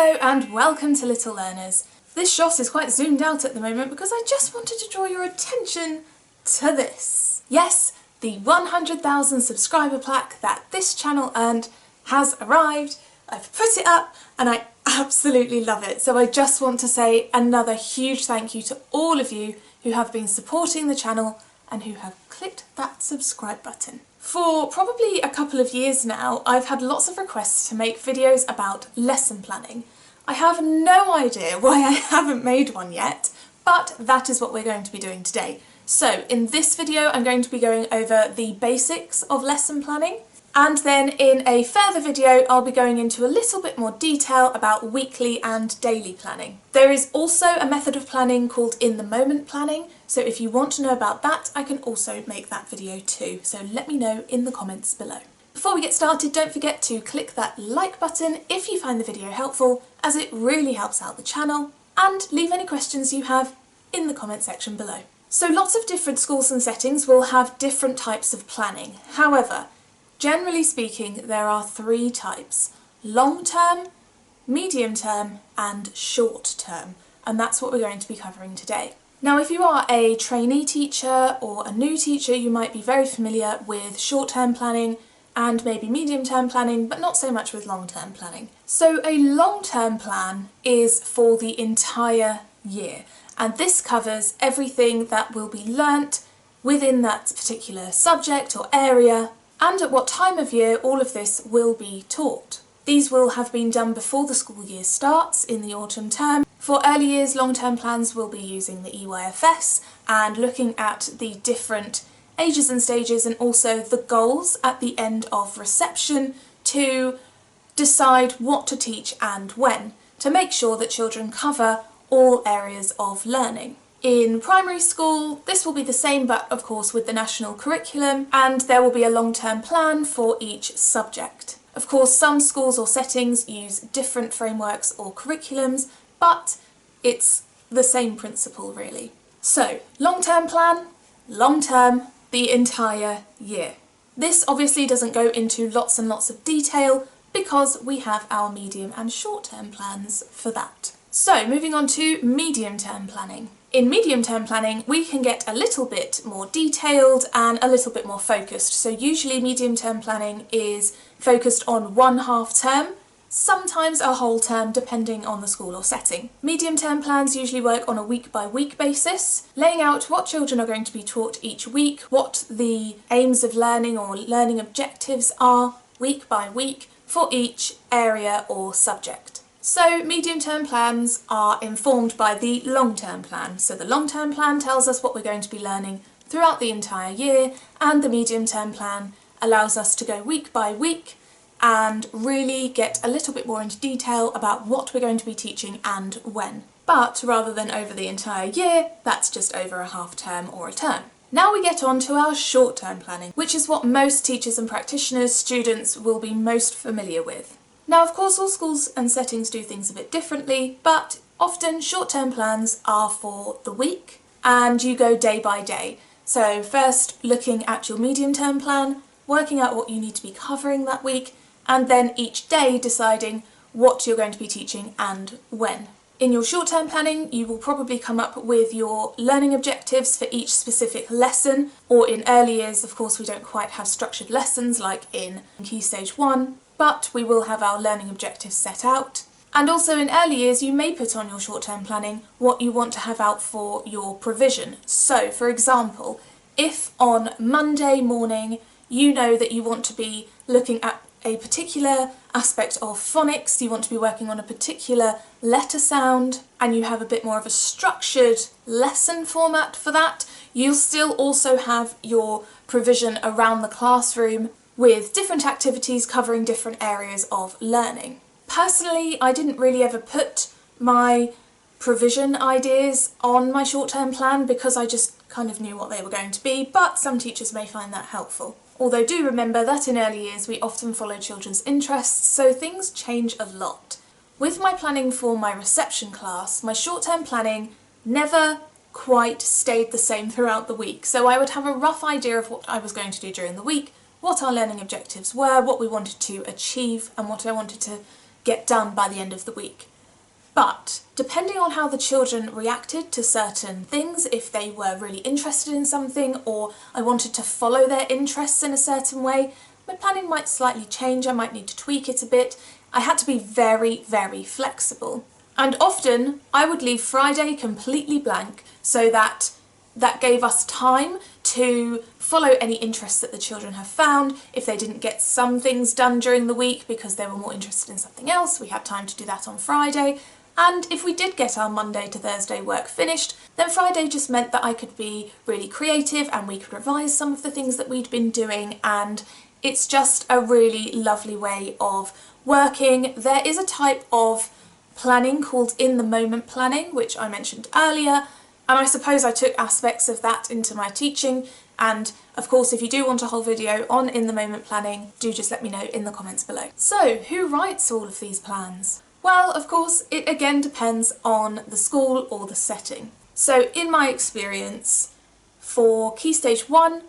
Hello and welcome to Little Learners. This shot is quite zoomed out at the moment because I just wanted to draw your attention to this. Yes, the 100,000 subscriber plaque that this channel earned has arrived. I've put it up and I absolutely love it. So I just want to say another huge thank you to all of you who have been supporting the channel and who have clicked that subscribe button. For probably a couple of years now, I've had lots of requests to make videos about lesson planning. I have no idea why I haven't made one yet, but that is what we're going to be doing today. So in this video, I'm going to be going over the basics of lesson planning, and then in a further video, I'll be going into a little bit more detail about weekly and daily planning. There is also a method of planning called in-the-moment planning, so if you want to know about that, I can also make that video too, so let me know in the comments below. Before we get started, don't forget to click that like button if you find the video helpful, as it really helps out the channel, and leave any questions you have in the comment section below. So lots of different schools and settings will have different types of planning. However, generally speaking, there are three types: long-term, medium-term and short-term, and that's what we're going to be covering today. Now, if you are a trainee teacher or a new teacher, you might be very familiar with short-term planning and maybe medium-term planning, but not so much with long-term planning. So a long-term plan is for the entire year, and this covers everything that will be learnt within that particular subject or area, and at what time of year all of this will be taught. These will have been done before the school year starts in the autumn term. For early years, long-term plans will be using the EYFS and looking at the different ages and stages and also the goals at the end of reception to decide what to teach and when, to make sure that children cover all areas of learning. In primary school, this will be the same, but of course with the national curriculum, and there will be a long-term plan for each subject. Of course, some schools or settings use different frameworks or curriculums, but it's the same principle really. So, long-term plan, long-term, the entire year. This obviously doesn't go into lots and lots of detail because we have our medium and short-term plans for that. So, moving on to medium-term planning. In medium-term planning, we can get a little bit more detailed and a little bit more focused. So usually medium-term planning is focused on one half term, sometimes a whole term depending on the school or setting. Medium-term plans usually work on a week-by-week basis, laying out what children are going to be taught each week, what the aims of learning or learning objectives are week by week for each area or subject. So medium-term plans are informed by the long-term plan. So the long-term plan tells us what we're going to be learning throughout the entire year, and the medium-term plan allows us to go week by week and really get a little bit more into detail about what we're going to be teaching and when. But rather than over the entire year, that's just over a half term or a term. Now we get on to our short-term planning, which is what most teachers and practitioners, students will be most familiar with. Now, of course, all schools and settings do things a bit differently, but often short-term plans are for the week and you go day by day. So first looking at your medium-term plan, working out what you need to be covering that week, and then each day deciding what you're going to be teaching and when. In your short-term planning, you will probably come up with your learning objectives for each specific lesson, or in early years, of course, we don't quite have structured lessons like in Key Stage 1, but we will have our learning objectives set out. And also in early years, you may put on your short-term planning what you want to have out for your provision. So, for example, if on Monday morning you know that you want to be looking at a particular aspect of phonics, you want to be working on a particular letter sound, and you have a bit more of a structured lesson format for that, you'll still also have your provision around the classroom with different activities covering different areas of learning. Personally, I didn't really ever put my provision ideas on my short-term plan because I just kind of knew what they were going to be, but some teachers may find that helpful. Although do remember that in early years we often follow children's interests, so things change a lot. With my planning for my reception class, my short-term planning never quite stayed the same throughout the week, so I would have a rough idea of what I was going to do during the week, what our learning objectives were, what we wanted to achieve, and what I wanted to get done by the end of the week. But depending on how the children reacted to certain things, if they were really interested in something or I wanted to follow their interests in a certain way, my planning might slightly change, I might need to tweak it a bit. I had to be very, very flexible. And often I would leave Friday completely blank so that gave us time to follow any interests that the children have found. If they didn't get some things done during the week because they were more interested in something else, we had time to do that on Friday. And if we did get our Monday to Thursday work finished, then Friday just meant that I could be really creative and we could revise some of the things that we'd been doing, and it's just a really lovely way of working. There is a type of planning called in the moment planning, which I mentioned earlier, and I suppose I took aspects of that into my teaching, and of course if you do want a whole video on in the moment planning, do just let me know in the comments below. So who writes all of these plans? Well, of course it again depends on the school or the setting. So in my experience, for Key Stage 1,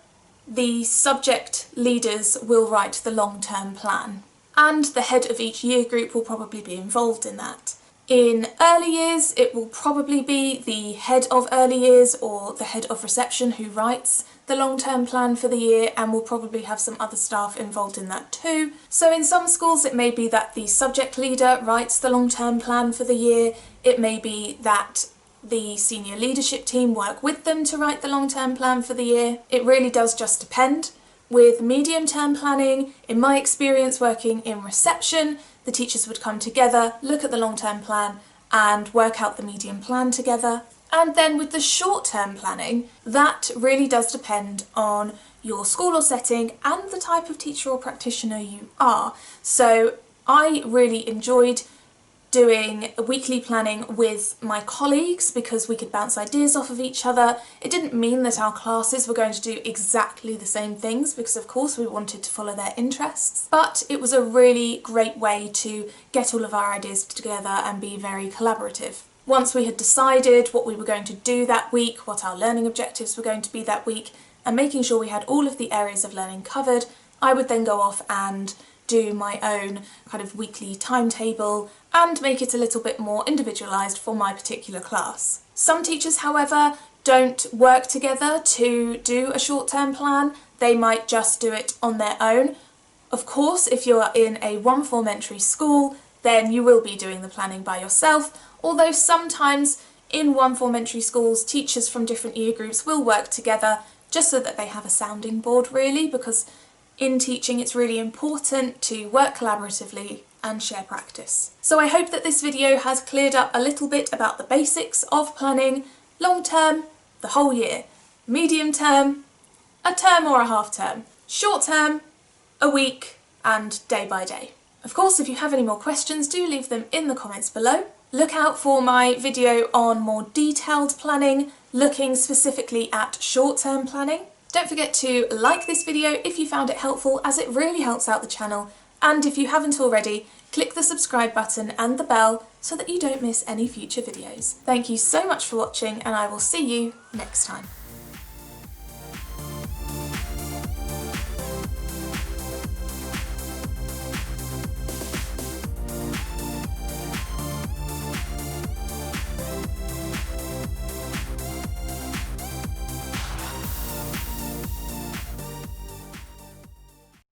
the subject leaders will write the long-term plan, and the head of each year group will probably be involved in that. In early years, it will probably be the head of early years or the head of reception who writes the long-term plan for the year, and will probably have some other staff involved in that too. So in some schools it may be that the subject leader writes the long-term plan for the year, it may be that the senior leadership team work with them to write the long-term plan for the year. It really does just depend. With medium-term planning, in my experience working in reception, the teachers would come together, look at the long-term plan and work out the medium plan together. And then with the short-term planning, that really does depend on your school or setting and the type of teacher or practitioner you are. So I really enjoyed doing weekly planning with my colleagues because we could bounce ideas off of each other. It didn't mean that our classes were going to do exactly the same things because of course we wanted to follow their interests, but it was a really great way to get all of our ideas together and be very collaborative. Once we had decided what we were going to do that week, what our learning objectives were going to be that week, and making sure we had all of the areas of learning covered, I would then go off and do my own kind of weekly timetable and make it a little bit more individualised for my particular class. Some teachers, however, don't work together to do a short-term plan. They might just do it on their own. Of course, if you're in a one-form entry school, then you will be doing the planning by yourself, although sometimes in one-form entry schools, teachers from different year groups will work together just so that they have a sounding board really, because in teaching it's really important to work collaboratively and share practice. So I hope that this video has cleared up a little bit about the basics of planning, long term, the whole year, medium term, a term or a half term, short term, a week, and day by day. Of course, if you have any more questions, do leave them in the comments below. Look out for my video on more detailed planning, looking specifically at short-term planning. Don't forget to like this video if you found it helpful, as it really helps out the channel. And if you haven't already, click the subscribe button and the bell so that you don't miss any future videos. Thank you so much for watching, and I will see you next time.